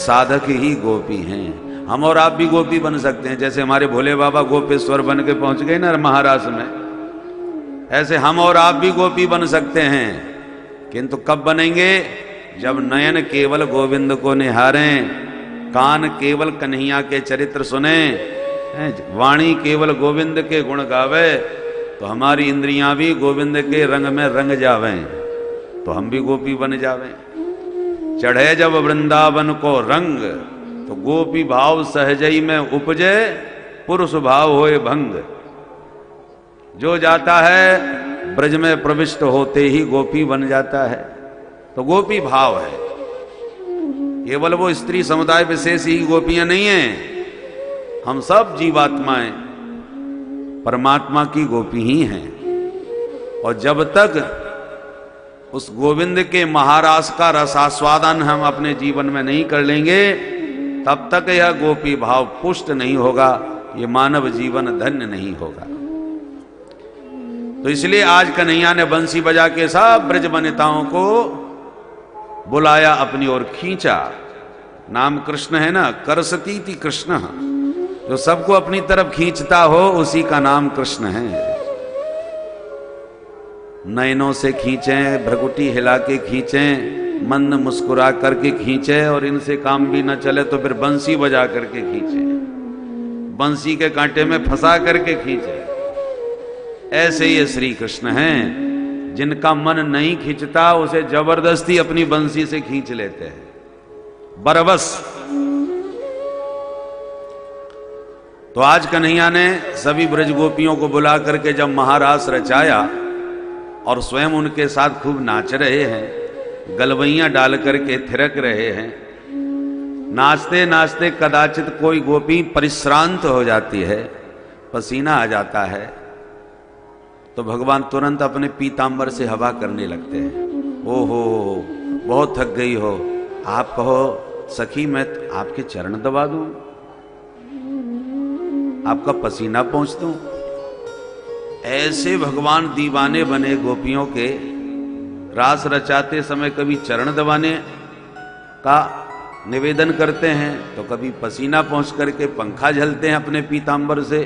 साधक ही गोपी हैं। हम और आप भी गोपी बन सकते हैं, जैसे हमारे भोले बाबा गोपेश्वर बन के पहुंच गए ना महाराष्ट्र में, ऐसे हम और आप भी गोपी बन सकते हैं। किंतु कब बनेंगे? जब नयन केवल गोविंद को निहारें, कान केवल कन्हैया के चरित्र सुने, वाणी केवल गोविंद के गुण गावे, तो हमारी इंद्रियां भी गोविंद के रंग में रंग जावें, तो हम भी गोपी बन जावें। चढ़े जब वृंदावन को रंग, तो गोपी भाव सहजई में उपजे, पुरुष भाव होए भंग। जो जाता है ब्रज में प्रविष्ट होते ही गोपी बन जाता है, तो गोपी भाव है। केवल वो स्त्री समुदाय विशेष ही गोपियां नहीं हैं, हम सब जीवात्माएं परमात्मा की गोपी ही हैं। और जब तक उस गोविंद के महारास का रसास्वादन हम अपने जीवन में नहीं कर लेंगे, तब तक यह गोपी भाव पुष्ट नहीं होगा, ये मानव जीवन धन्य नहीं होगा। तो इसलिए आज कन्हैया ने बंसी बजा के सब ब्रज वनिताओं को बुलाया, अपनी ओर खींचा। नाम कृष्ण है ना, करसतीति कृष्ण, जो सबको अपनी तरफ खींचता हो उसी का नाम कृष्ण है। नयनों से खींचें, भ्रकुटी हिला के खींचें, मंद मुस्कुरा करके खींचे, और इनसे काम भी न चले तो फिर बंसी बजा करके खींचे, बंसी के कांटे में फंसा करके खींचे। ऐसे ये श्री कृष्ण हैं, जिनका मन नहीं खींचता उसे जबरदस्ती अपनी बंसी से खींच लेते हैं, बरबस। तो आज कन्हैया ने सभी ब्रज गोपियों को बुला करके जब महारास रचाया और स्वयं उनके साथ खूब नाच रहे हैं, गलवैयां डाल करके थिरक रहे हैं, नाचते नाचते कदाचित कोई गोपी परिश्रांत हो जाती है, पसीना आ जाता है, तो भगवान तुरंत अपने पीतांबर से हवा करने लगते हैं। ओहो बहुत थक गई हो, आप कहो सखी मैं आपके चरण दबा दूं, आपका पसीना पोंछ दूं। ऐसे भगवान दीवाने बने गोपियों के। रास रचाते समय कभी चरण दबाने का निवेदन करते हैं, तो कभी पसीना पहुंच करके पंखा झलते हैं अपने पीतांबर से।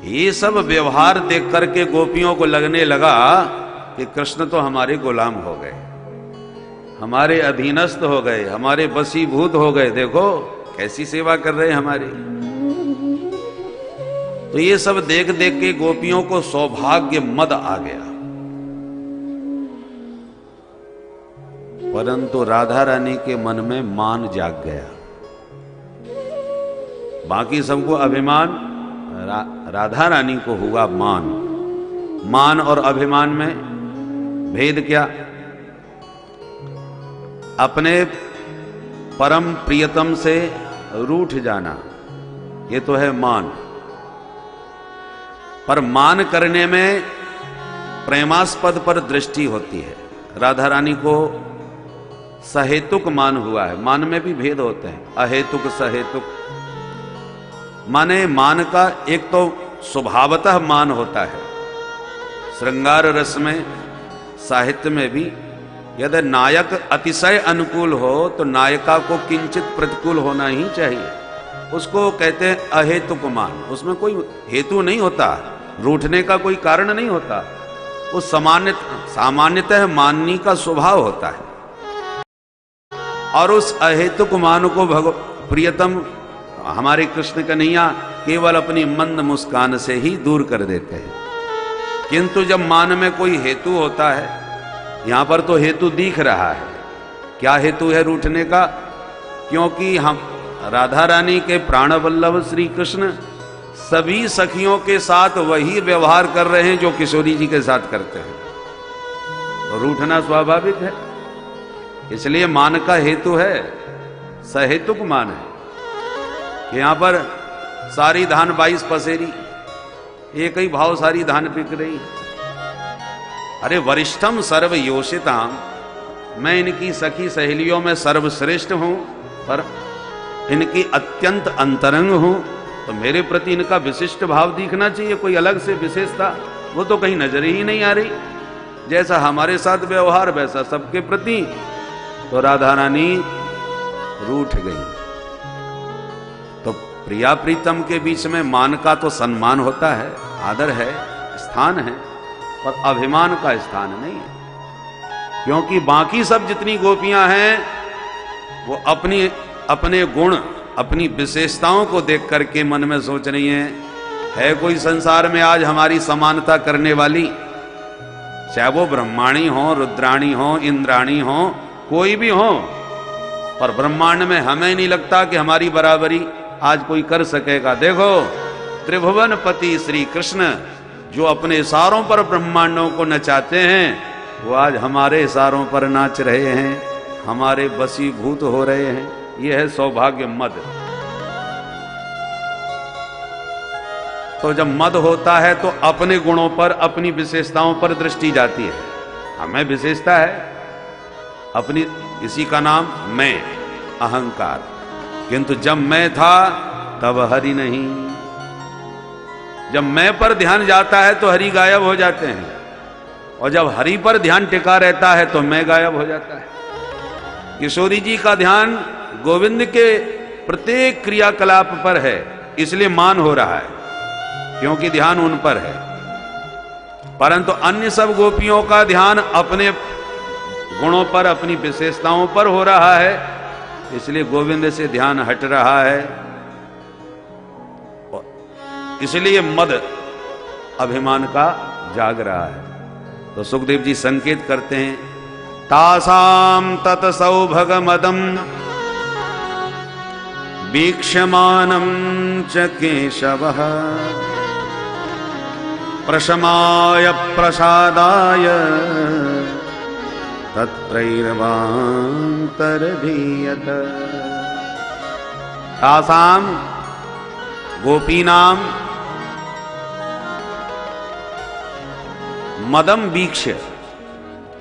ये सब व्यवहार देख करके गोपियों को लगने लगा कि कृष्ण तो हमारे गुलाम हो गए, हमारे अधीनस्थ हो गए, हमारे वशीभूत हो गए। देखो कैसी सेवा कर रहे हैं हमारी। तो ये सब देख देख के गोपियों को सौभाग्य मद आ गया। परंतु राधा रानी के मन में मान जाग गया। बाकी सबको अभिमान, राधा रानी को हुआ मान। मान और अभिमान में भेद क्या? अपने परम प्रियतम से रूठ जाना, ये तो है मान। पर मान करने में प्रेमास्पद पर दृष्टि होती है। राधा रानी को सहेतुक मान हुआ है। मान में भी भेद होते हैं, अहेतुक सहेतुक। माने मान का एक तो स्वभावतः मान होता है, श्रृंगार रस में, साहित्य में भी। यदि नायक अतिशय अनुकूल हो तो नायिका को किंचित प्रतिकूल होना ही चाहिए। उसको कहते हैं अहेतुक मान। उसमें कोई हेतु नहीं होता, रूठने का कोई कारण नहीं होता। वो सामान्यतः माननी का स्वभाव होता है। और उस अहेतुक मान को प्रियतम हमारे कृष्ण कन्हैया केवल अपनी मंद मुस्कान से ही दूर कर देते हैं। किंतु जब मान में कोई हेतु होता है, यहां पर तो हेतु दिख रहा है। क्या हेतु है रूठने का? क्योंकि हम राधा रानी के प्राणवल्लभ श्री कृष्ण सभी सखियों के साथ वही व्यवहार कर रहे हैं जो किशोरी जी के साथ करते हैं, तो रूठना स्वाभाविक है। इसलिए मान का हेतु है, सहेतुक मान है। कि यहां पर सारी धान 22 पसेरी, एक ही भाव सारी धान बिक रही है। अरे वरिष्ठम सर्व योषिताम, मैं इनकी सखी सहेलियों में सर्वश्रेष्ठ हूं, पर इनकी अत्यंत अंतरंग हूं, तो मेरे प्रति इनका विशिष्ट भाव दिखना चाहिए। कोई अलग से विशेषता वो तो कहीं नजर ही नहीं आ रही। जैसा हमारे साथ व्यवहार वैसा सबके प्रति। तो राधा रानी रूठ गई। तो प्रिया प्रीतम के बीच में मान का तो सम्मान होता है, आदर है, स्थान है, पर अभिमान का स्थान नहीं है। क्योंकि बाकी सब जितनी गोपियां हैं वो अपने गुण, अपनी विशेषताओं को देख करके मन में सोच रही हैं, है कोई संसार में आज हमारी समानता करने वाली? चाहे वो ब्रह्माणी हो, रुद्राणी हो, इंद्राणी हो, कोई भी हो, पर ब्रह्मांड में हमें नहीं लगता कि हमारी बराबरी आज कोई कर सकेगा। देखो त्रिभुवन पति श्री कृष्ण जो अपने इशारों पर ब्रह्मांडों को नचाते हैं, वो आज हमारे इशारों पर नाच रहे हैं, हमारे वशीभूत हो रहे हैं। यह है सौभाग्य मद। तो जब मद होता है तो अपने गुणों पर, अपनी विशेषताओं पर दृष्टि जाती है। हमें विशेषता है अपनी, इसी का नाम मैं, अहंकार। किंतु जब मैं था तब हरि नहीं। जब मैं पर ध्यान जाता है तो हरि गायब हो जाते हैं, और जब हरि पर ध्यान टिका रहता है तो मैं गायब हो जाता है। किशोरी जी का ध्यान गोविंद के प्रत्येक क्रियाकलाप पर है, इसलिए मान हो रहा है, क्योंकि ध्यान उन पर है। परंतु अन्य सब गोपियों का ध्यान अपने गुणों पर, अपनी विशेषताओं पर हो रहा है, इसलिए गोविंद से ध्यान हट रहा है। इसलिए मद अभिमान का जाग रहा है। तो सुखदेव जी संकेत करते हैं, तासाम तत्सौभगमदम वीक्षमानं च केशवः प्रशमाय प्रसादाय तत्रैर्वान्तर्धीयत। तासाम गोपीनाम मदम वीक्ष्य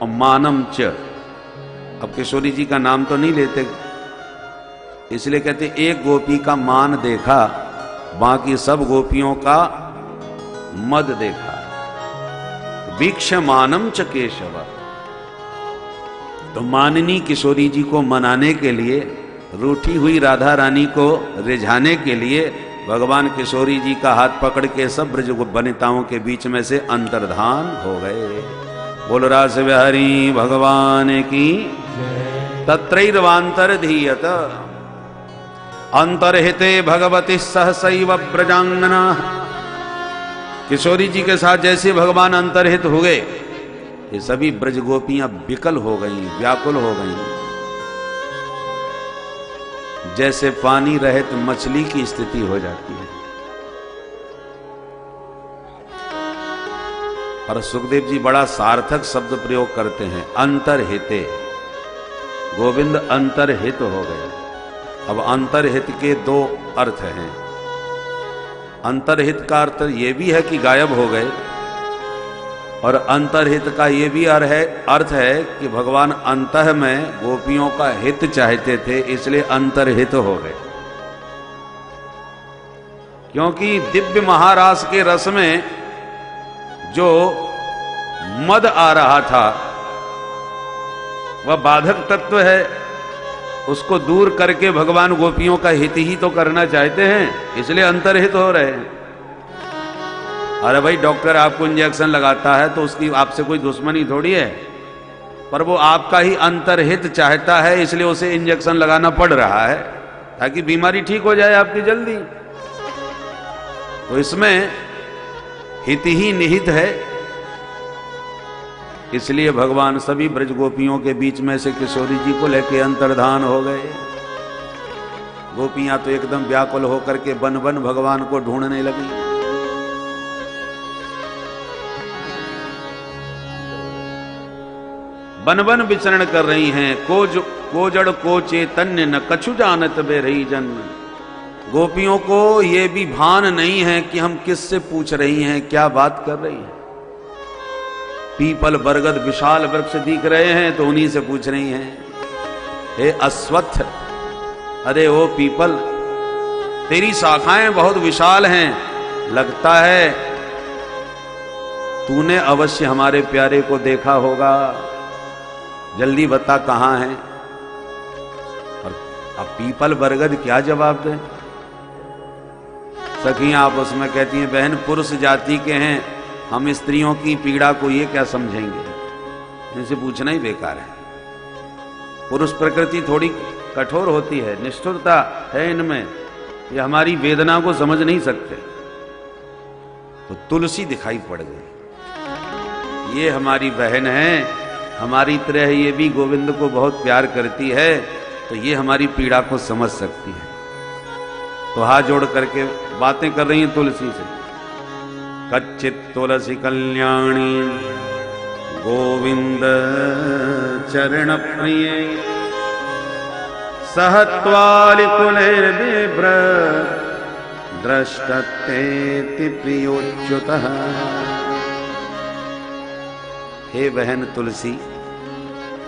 और मानम च। अब किशोरी जी का नाम तो नहीं लेते, इसलिए कहते एक गोपी का मान देखा, बाकी सब गोपियों का मद देखा। वीक्षमानम च केशव। तो माननी किशोरी जी को मनाने के लिए, रूठी हुई राधा रानी को रिझाने के लिए भगवान किशोरी जी का हाथ पकड़ के सब ब्रज वनिताओं के बीच में से अंतर्धान हो गए। बोल रास बिहारी भगवान की। तत्रैर्वान्तर्धीयत अंतर्हिते भगवती सहसैव ब्रजांगना। किशोरी जी के साथ जैसे भगवान अंतर्हित हो गए, ये सभी ब्रज गोपियां विकल हो गई, व्याकुल हो गई, जैसे पानी रहित मछली की स्थिति हो जाती है। और सुखदेव जी बड़ा सार्थक शब्द प्रयोग करते हैं, अंतर्हिते। गोविंद अंतर्हित हो गए। अब अंतर्हित के दो अर्थ हैं। अंतर्हित का अर्थ ये भी है कि गायब हो गए, और अंतर्हित का ये भी अर्थ है कि भगवान अंतः में गोपियों का हित चाहते थे, इसलिए अंतर्हित हो गए। क्योंकि दिव्य महारास के रस में जो मद आ रहा था वह बाधक तत्व है, उसको दूर करके भगवान गोपियों का हित ही तो करना चाहते हैं, इसलिए अंतर्हित हो रहे हैं। अरे भाई डॉक्टर आपको इंजेक्शन लगाता है तो उसकी आपसे कोई दुश्मनी थोड़ी है, पर वो आपका ही अंतर्हित चाहता है, इसलिए उसे इंजेक्शन लगाना पड़ रहा है ताकि बीमारी ठीक हो जाए आपकी जल्दी। तो इसमें हित ही निहित है, इसलिए भगवान सभी ब्रज गोपियों के बीच में से किशोरी जी को लेके अंतर्धान हो गए। गोपियां तो एकदम व्याकुल होकर के बन बन भगवान को ढूंढने लगी। बन बन विचरण कर रही हैं, को जड़ को चैतन्य न कछु जानत बे रही जन। गोपियों को ये भी भान नहीं है कि हम किससे पूछ रही हैं, क्या बात कर रही हैं। पीपल बरगद विशाल वृक्ष दिख रहे हैं तो उन्हीं से पूछ रही हैं, हे अश्वत्थ, अरे ओ पीपल, तेरी शाखाएं बहुत विशाल हैं, लगता है तूने अवश्य हमारे प्यारे को देखा होगा, जल्दी बता कहां है। और अब पीपल बरगद क्या जवाब दें? सखियां आपस में कहती हैं, बहन पुरुष जाति के हैं, हम स्त्रियों की पीड़ा को ये क्या समझेंगे? इनसे पूछना ही बेकार है। पुरुष प्रकृति थोड़ी कठोर होती है, निष्ठुरता है इनमें, ये हमारी वेदना को समझ नहीं सकते। तो तुलसी दिखाई पड़ गई, ये हमारी बहन है, हमारी तरह ये भी गोविंद को बहुत प्यार करती है, तो ये हमारी पीड़ा को समझ सकती है। तो हाथ जोड़ करके बातें कर रही हैं तुलसी से। कच्चित तुलसी कल्याणी गोविंद चरण प्रिय सहत्वालिकुलैर्बिभ्र दृष्टतेति प्रियोच्युतः। हे बहन तुलसी,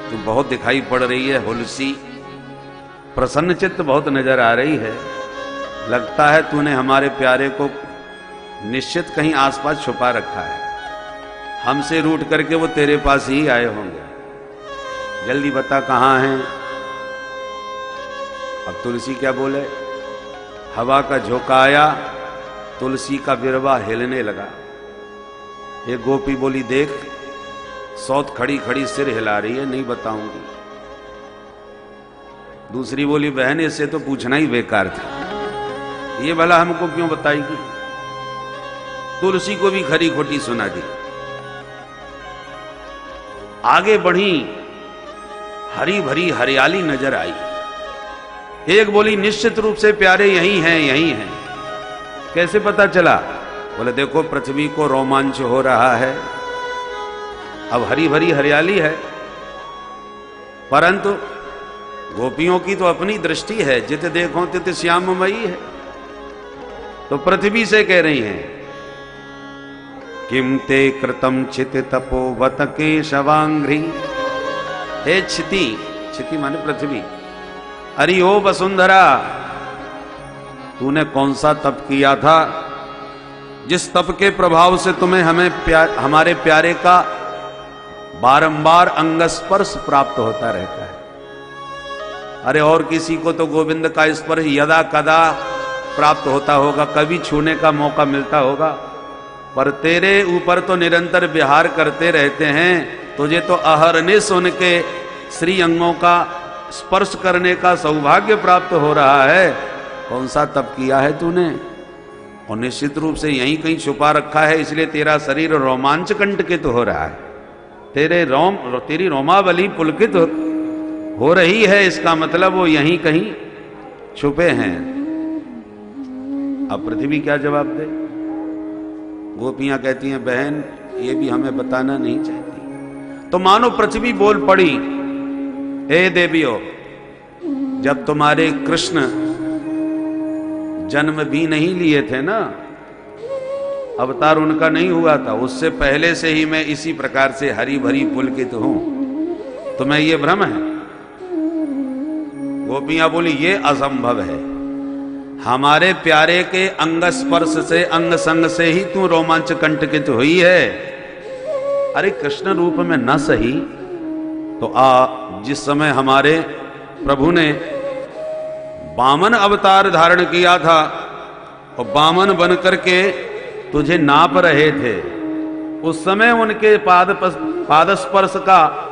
तू बहुत दिखाई पड़ रही है, हुलसी प्रसन्न चित्त बहुत नजर आ रही है। लगता है तूने हमारे प्यारे को निश्चित कहीं आसपास छुपा रखा है, हमसे रूठ करके वो तेरे पास ही आए होंगे। जल्दी बता कहां हैं। अब तुलसी क्या बोले? हवा का झोंका आया, तुलसी का बिरवा हिलने लगा। एक गोपी बोली, देख सौत खड़ी खड़ी सिर हिला रही है, नहीं बताऊंगी। दूसरी बोली, बहन इससे तो पूछना ही बेकार था, ये भला हमको क्यों बताएगी? तुलसी को भी खरी खोटी सुना दी। आगे बढ़ी, हरी भरी हरियाली नजर आई। एक बोली, निश्चित रूप से प्यारे यही हैं, यही हैं। कैसे पता चला? बोले देखो पृथ्वी को रोमांच हो रहा है, अब हरी भरी हरियाली है, परंतु गोपियों की तो अपनी दृष्टि है, जित देखो तित श्याममयी है। तो पृथ्वी से कह रही हैं, किम ते कृतम छित तपोवत केशवांघ्रि। हे छिति, छिति माने पृथ्वी, अरे ओ वसुंधरा, तूने कौन सा तप किया था जिस तप के प्रभाव से तुम्हें हमारे प्यारे का बारंबार अंगस्पर्श प्राप्त होता रहता है? अरे और किसी को तो गोविंद का स्पर्श यदा कदा प्राप्त होता होगा, कभी छूने का मौका मिलता होगा, पर तेरे ऊपर तो निरंतर विहार करते रहते हैं। तुझे तो अहरनिश उनके श्री अंगों का स्पर्श करने का सौभाग्य प्राप्त हो रहा है। कौन सा तप किया है तूने? और निश्चित रूप से यहीं कहीं छुपा रखा है, इसलिए तेरा शरीर रोमांच कंटकित हो रहा है, तेरी रोमावली पुलकित हो रही है। इसका मतलब वो यहीं कहीं छुपे हैं। अब पृथ्वी क्या जवाब दे? गोपियां कहती हैं, बहन ये भी हमें बताना नहीं चाहती। तो मानो पृथ्वी बोल पड़ी, हे देवियों, जब तुम्हारे कृष्ण जन्म भी नहीं लिए थे ना, अवतार उनका नहीं हुआ था, उससे पहले से ही मैं इसी प्रकार से हरी भरी पुलकित हूं। तुम्हें ये भ्रम है? गोपियां बोली, ये असंभव है, हमारे प्यारे के अंग स्पर्श से, अंग संग से ही तू रोमांच कंटकित हुई है। अरे कृष्ण रूप में न सही तो जिस समय हमारे प्रभु ने वामन अवतार धारण किया था और वामन बन करके तुझे नाप रहे थे, उस समय उनके पाद स्पर्श का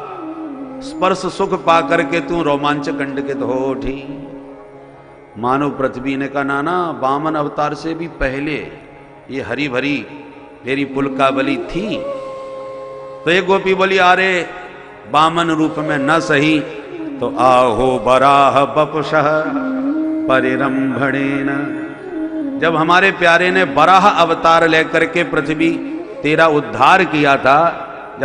स्पर्श सुख पा करके तू रोमांच कंटकित हो उठी। मानो पृथ्वी ने कहा, नाना वामन अवतार से भी पहले ये हरी भरी तेरी पुलकावली थी। तो एक गोपी बोली, अरे वामन रूप में न सही तो आहो बराह बपुषः परिरंभणेन। जब हमारे प्यारे ने बराह अवतार लेकर के पृथ्वी तेरा उद्धार किया था,